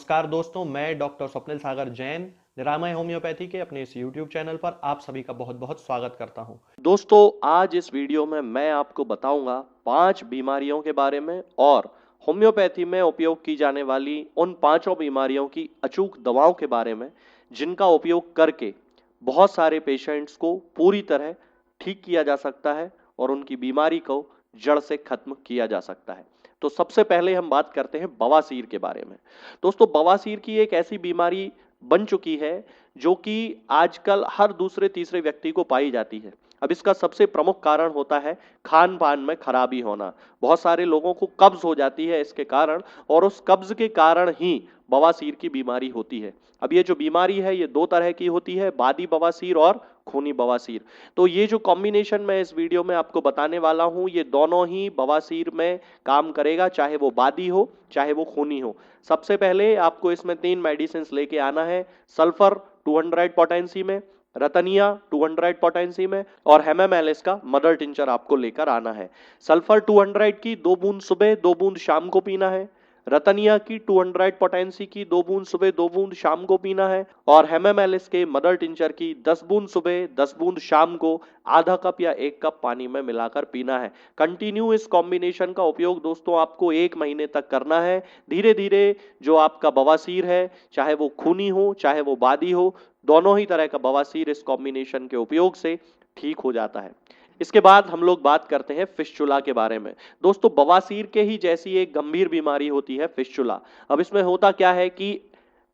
नमस्कार दोस्तों, मैं डॉक्टर स्वप्निल सागर जैन निरामय होम्योपैथी के अपने इस यूट्यूब चैनल पर आप सभी का बहुत बहुत स्वागत करता हूं। दोस्तों, आज इस वीडियो में मैं आपको बताऊंगा 5 बीमारियों के बारे में और होम्योपैथी में उपयोग की जाने वाली उन पांचों बीमारियों की अचूक दवाओं के बारे में जिनका उपयोग करके बहुत सारे पेशेंट्स को पूरी तरह ठीक किया जा सकता है और उनकी बीमारी को जड़ से खत्म किया जा सकता है। तो सबसे पहले हम बात करते हैं बवासीर के बारे में। दोस्तों, बवासीर की एक ऐसी बीमारी बन चुकी है जो कि आजकल हर दूसरे तीसरे व्यक्ति को पाई जाती है। अब इसका सबसे प्रमुख कारण होता है खान पान में खराबी होना। बहुत सारे लोगों को कब्ज हो जाती है इसके कारण, और उस कब्ज के कारण ही बवासीर की बीमारी होती है। अब ये जो बीमारी है ये दो तरह की होती है, बादी बवासीर और खूनी बवासीर। तो ये जो कॉम्बिनेशन मैं इस वीडियो में आपको बताने वाला हूं, ये दोनों ही बवासीर में काम करेगा, चाहे वो बादी हो चाहे वो खूनी हो। सबसे पहले आपको इसमें 3 मेडिसिन लेके आना है। सल्फर 200 पोटेंसी में, रतनिया 200 पोटेंसी में और हेमामेलिस का मदर टिंचर आपको लेकर आना है। सल्फर 200 की 2 बूंद सुबह 2 बूंद शाम को पीना है। रतनिया की 200 पोटेंसी की 2 बूंद सुबह 2 बूंद शाम को पीना है। और हेमामेलिस के मदर टिंचर की 10 बूंद सुबह 10 बूंद शाम को आधा कप या 1 कप पानी में मिलाकर पीना है। कंटिन्यू इस कॉम्बिनेशन का उपयोग दोस्तों आपको 1 महीने तक करना है। धीरे धीरे जो आपका बवासीर है, चाहे वो खूनी हो चाहे वो बादी हो, दोनों ही तरह का बवासीर इस कॉम्बिनेशन के उपयोग से ठीक हो जाता है। इसके बाद हम लोग बात करते हैं फिस्चुला के बारे में। दोस्तों, बवासीर के ही जैसी एक गंभीर बीमारी होती है फिस्चुला। अब इसमें होता क्या है कि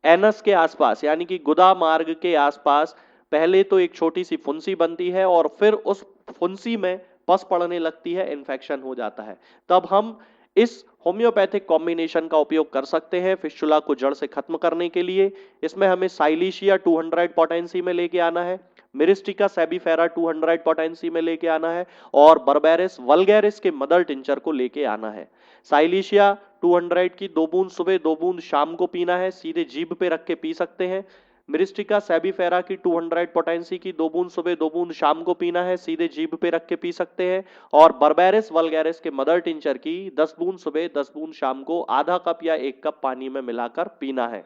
एनस के आसपास यानी कि गुदा मार्ग के आसपास पहले तो एक छोटी सी फुंसी बनती है और फिर उस फुंसी में पस पड़ने लगती है, इन्फेक्शन हो जाता है। तब हम इस होम्योपैथिक कॉम्बिनेशन का उपयोग कर सकते हैं फिस्चुला को जड़ से खत्म करने के लिए। इसमें हमें साइलीशिया 200 पोटेंसी में लेके आना है, मिरिस्टिका सेबीफेरा 200 पोटेंसी में लेके आना है और बर्बेरिस वल्गैरिस के मदर टिंचर को लेके आना है। साइलीशिया 200 की 2 बूंद सुबह 2 बूंद शाम को पीना है, सीधे जीभ पे रख के पी सकते हैं। मिरिस्टिका सेबीफेरा की 200 पोटेंसी की 2 बूंद सुबह 2 बूंद शाम को पीना है, सीधे जीभ पे रख के पी सकते हैं। और बर्बेरिस वल्गैरिस के मदर टिंचर की 10 बूंद सुबह 10 बूंद शाम को आधा कप या 1 कप पानी में मिलाकर पीना है।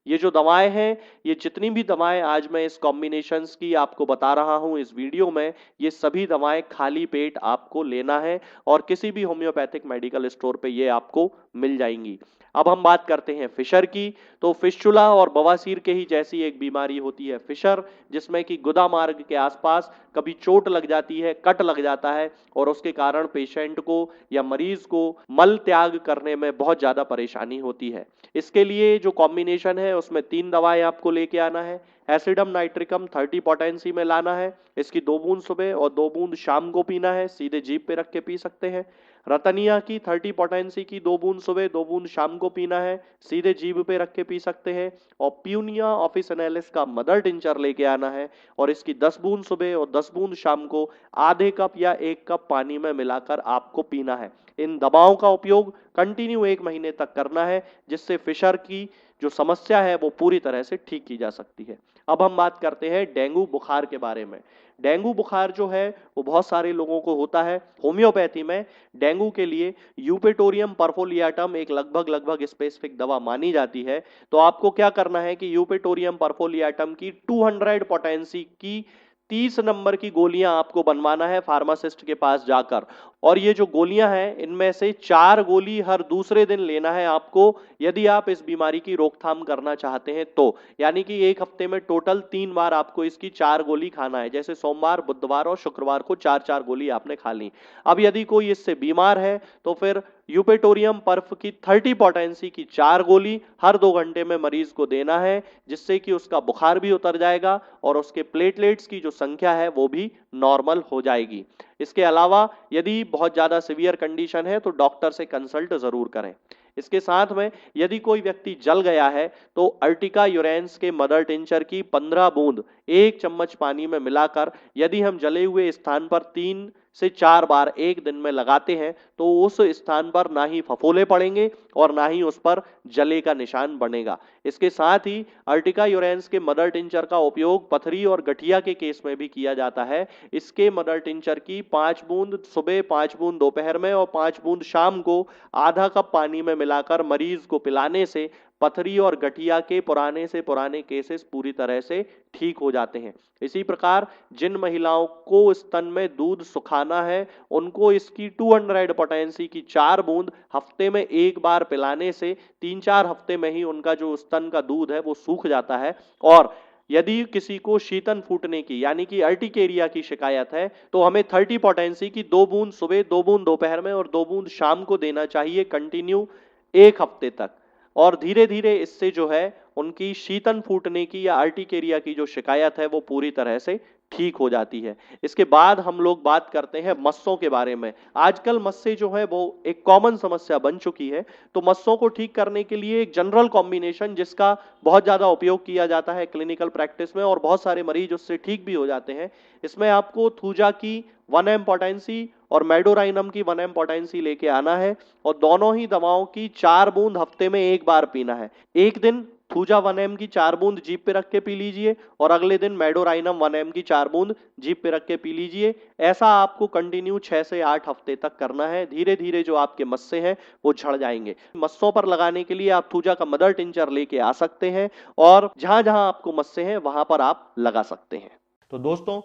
ये जो दवाएं हैं, ये जितनी भी दवाएं आज मैं इस कॉम्बिनेशंस की आपको बता रहा हूं इस वीडियो में, ये सभी दवाएं खाली पेट आपको लेना है और किसी भी होम्योपैथिक मेडिकल स्टोर पे ये आपको मिल जाएंगी। अब हम बात करते हैं फिशर की। तो फिस्चुला और बवासीर के ही जैसी एक बीमारी होती है फिशर, जिसमें कि गुदा मार्ग के आसपास कभी चोट लग जाती है, कट लग जाता है और उसके कारण पेशेंट को या मरीज को मल त्याग करने में बहुत ज्यादा परेशानी होती है। इसके लिए जो कॉम्बिनेशन है उसमें 3 दवाएं आपको लेके आना है। एसिडम नाइट्रिकम 30 पोटेंसी में लाना है, इसकी 2 बूंद सुबह और 2 बूंद शाम को पीना है, सीधे जीभ पे रख के पी सकते हैं। रतनिया की 30 पोटेंसी की 2 बूंद सुबह 2 बूंद शाम को पीना है, सीधे जीभ पे रख के पी सकते हैं। और प्यूनिया ऑफिसिनेलिस का मदर टिंचर लेके आना है और इसकी 10 बूंद सुबह और 10 बूंद शाम को आधे कप या 1 कप पानी में मिलाकर आपको पीना है। इन दवाओं का उपयोग कंटिन्यू 1 महीने तक करना है, जिससे फिशर की जो समस्या है वो पूरी तरह से ठीक की जा सकती है। अब हम बात करते हैं डेंगू बुखार के बारे में। डेंगू बुखार जो है वो बहुत सारे लोगों को होता है। होम्योपैथी में डेंगू के लिए यूपेटोरियम परफोलियाटम एक लगभग स्पेसिफिक दवा मानी जाती है। तो आपको क्या करना है कि यूपेटोरियम परफोलियाटम की 200 पोटेंसी की 30 नंबर की गोलियां आपको बनवाना है फार्मासिस्ट के पास जाकर। और ये जो गोलियां हैं इनमें से 4 गोली हर दूसरे दिन लेना है आपको, यदि आप इस बीमारी की रोकथाम करना चाहते हैं तो। यानी कि एक हफ्ते में टोटल 3 बार आपको इसकी 4 गोली खाना है, जैसे सोमवार बुधवार और शुक्रवार को 4-4 गोली आपने खा ली। अब यदि कोई इससे बीमार है तो फिर यूपेटोरियम पर्फ की 30 पोटेंसी की 4 गोली हर 2 घंटे में मरीज को देना है, जिससे कि उसका बुखार भी उतर जाएगा और उसके प्लेटलेट्स की जो संख्या है वो भी नॉर्मल हो जाएगी। इसके अलावा यदि बहुत ज्यादा सीवियर कंडीशन है तो डॉक्टर से कंसल्ट जरूर करें। इसके साथ में यदि कोई व्यक्ति जल गया है तो अर्टिका यूरेंस के मदर टिंचर की 15 बूंद 1 चम्मच पानी में मिलाकर यदि हम जले हुए स्थान पर 3 से 4 बार एक दिन में लगाते हैं तो उस स्थान पर ना ही फफोले पड़ेंगे और ना ही उस पर जले का निशान बनेगा। इसके साथ ही अर्टिका यूरेंस के मदर टिंचर का उपयोग पथरी और गठिया के केस में भी किया जाता है। इसके मदर टिंचर की 5 बूंद सुबह, 5 बूंद दोपहर में और 5 बूंद शाम को आधा कप पानी में मिलाकर मरीज को पिलाने से पथरी और गठिया के पुराने से पुराने केसेस पूरी तरह से ठीक हो जाते हैं। इसी प्रकार जिन महिलाओं को स्तन में दूध सुखाना है, उनको इसकी 200 पोटेंसी की 4 बूंद हफ्ते में एक बार पिलाने से 3-4 हफ्ते में ही उनका जो स्तन का दूध है वो सूख जाता है। और यदि किसी को शीतन फूटने की यानी कि अर्टिकेरिया की शिकायत है, तो हमें 30 पोटेंसी की 2 बूंद सुबह, 2 बूंद दोपहर में और 2 बूंद शाम को देना चाहिए कंटिन्यू 1 हफ्ते तक। और धीरे धीरे इससे जो है उनकी शीतन फूटने की या अर्टिकेरिया की जो शिकायत है वो पूरी तरह से ठीक हो जाती है। इसके बाद हम लोग बात करते हैं मस्सों के बारे में। आजकल मस्से जो है वो एक कॉमन समस्या बन चुकी है। तो मस्सों को ठीक करने के लिए एक जनरल कॉम्बिनेशन जिसका बहुत ज्यादा उपयोग किया जाता है क्लिनिकल प्रैक्टिस में और बहुत सारे मरीज उससे ठीक भी हो जाते हैं। इसमें आपको थूजा की 1 एम पोटेंसी और मेडोराइनम की 1 एम पोटेंसी लेके आना है और दोनों ही दवाओं की 4 बूंद हफ्ते में एक बार पीना है। एक दिन थूजा 1 एम की 4 बूंद जीभ पे रख के पी लीजिए और अगले दिन मेडोराइनम 1 एम की 4 बूंद जीभ पे रख के पी लीजिए। ऐसा आपको कंटिन्यू 6 से 8 हफ्ते तक करना है। धीरे धीरे जो आपके मस्से हैं वो झड़ जाएंगे। मस्सों पर लगाने के लिए आप थूजा का मदर टिंचर लेके आ सकते हैं और जहां जहां आपको मस्से हैं वहां पर आप लगा सकते हैं। तो दोस्तों,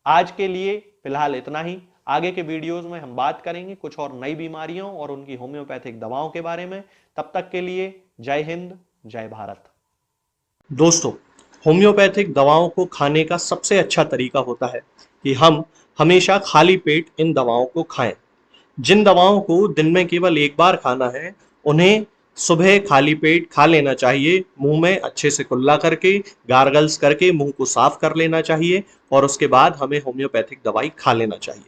आज के लिए फिलहाल इतना ही। आगे के वीडियोस में हम बात करेंगे कुछ और नई बीमारियों और उनकी होम्योपैथिक दवाओं के बारे में। तब तक के लिए जय हिंद, जय भारत। दोस्तों, होम्योपैथिक दवाओं को खाने का सबसे अच्छा तरीका होता है कि हम हमेशा खाली पेट इन दवाओं को खाएं। जिन दवाओं को दिन में केवल एक बार खाना है, उन्हें सुबह खाली पेट खा लेना चाहिए। मुंह में अच्छे से कुल्ला करके, गार्गल्स करके मुंह को साफ कर लेना चाहिए और उसके बाद हमें होम्योपैथिक दवाई खा लेना चाहिए।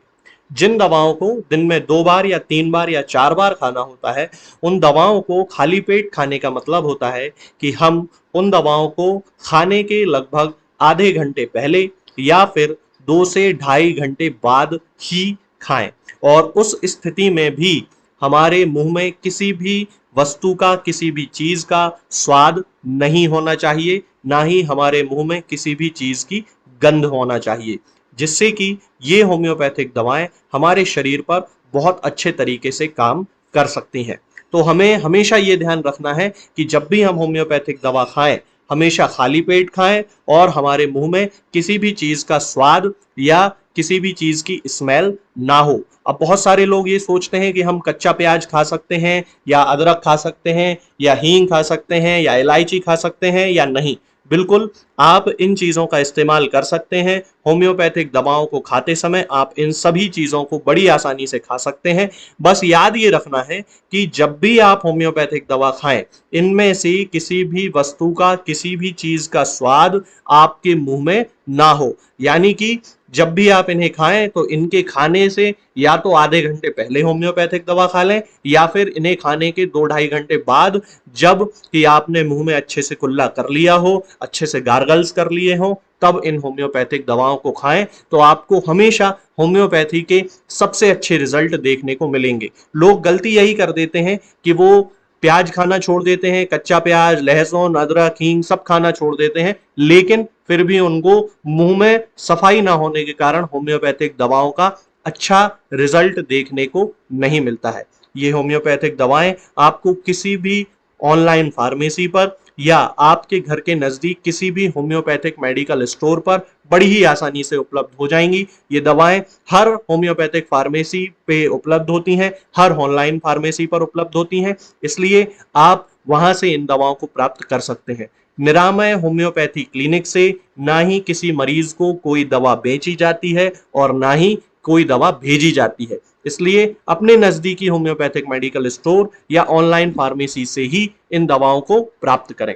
जिन दवाओं को दिन में 2 बार या 3 बार या 4 बार खाना होता है, उन दवाओं को खाली पेट खाने का मतलब होता है कि हम उन दवाओं को खाने के लगभग आधे घंटे पहले या फिर 2 से ढाई घंटे बाद ही खाएं। और उस स्थिति में भी हमारे मुंह में किसी भी वस्तु का, किसी भी चीज का स्वाद नहीं होना चाहिए, ना ही हमारे मुंह में किसी भी चीज की गंध होना चाहिए, जिससे कि ये होम्योपैथिक दवाएं हमारे शरीर पर बहुत अच्छे तरीके से काम कर सकती हैं। तो हमें हमेशा ये ध्यान रखना है कि जब भी हम होम्योपैथिक दवा खाएं, हमेशा खाली पेट खाएं और हमारे मुंह में किसी भी चीज का स्वाद या किसी भी चीज की स्मेल ना हो। अब बहुत सारे लोग ये सोचते हैं कि हम कच्चा प्याज खा सकते हैं या अदरक खा सकते हैं या हींग खा सकते हैं या इलायची खा सकते हैं या नहीं। बिल्कुल, आप इन चीजों का इस्तेमाल कर सकते हैं। होम्योपैथिक दवाओं को खाते समय आप इन सभी चीजों को बड़ी आसानी से खा सकते हैं। बस याद ये रखना है कि जब भी आप होम्योपैथिक दवा खाएं, इनमें से किसी भी वस्तु का, किसी भी चीज का स्वाद आपके मुंह में ना हो। यानी कि जब भी आप इन्हें खाएं तो इनके खाने से या तो आधे घंटे पहले होम्योपैथिक दवा खा लें या फिर इन्हें खाने के 2-ढाई घंटे बाद, जब कि आपने मुंह में अच्छे से कुल्ला कर लिया हो, अच्छे से गार्गल्स कर लिए हो, तब इन होम्योपैथिक दवाओं को खाएं। तो आपको हमेशा होम्योपैथी के सबसे अच्छे रिजल्ट देखने को मिलेंगे। लोग गलती यही कर देते हैं कि वो प्याज खाना छोड़ देते हैं, कच्चा प्याज, लहसुन, अदरक, हींग सब खाना छोड़ देते हैं, लेकिन फिर भी उनको मुंह में सफाई ना होने के कारण होम्योपैथिक दवाओं का अच्छा रिजल्ट देखने को नहीं मिलता है। ये होम्योपैथिक दवाएं आपको किसी भी ऑनलाइन फार्मेसी पर या आपके घर के नजदीक किसी भी होम्योपैथिक मेडिकल स्टोर पर बड़ी ही आसानी से उपलब्ध हो जाएंगी। ये दवाएं हर होम्योपैथिक फार्मेसी पे उपलब्ध होती हैं, हर ऑनलाइन फार्मेसी पर उपलब्ध होती हैं, इसलिए आप वहां से इन दवाओं को प्राप्त कर सकते हैं। निरामय होम्योपैथी क्लिनिक से ना ही किसी मरीज को कोई दवा बेची जाती है और ना ही कोई दवा भेजी जाती है। इसलिए अपने नजदीकी होम्योपैथिक मेडिकल स्टोर या ऑनलाइन फार्मेसी से ही इन दवाओं को प्राप्त करें।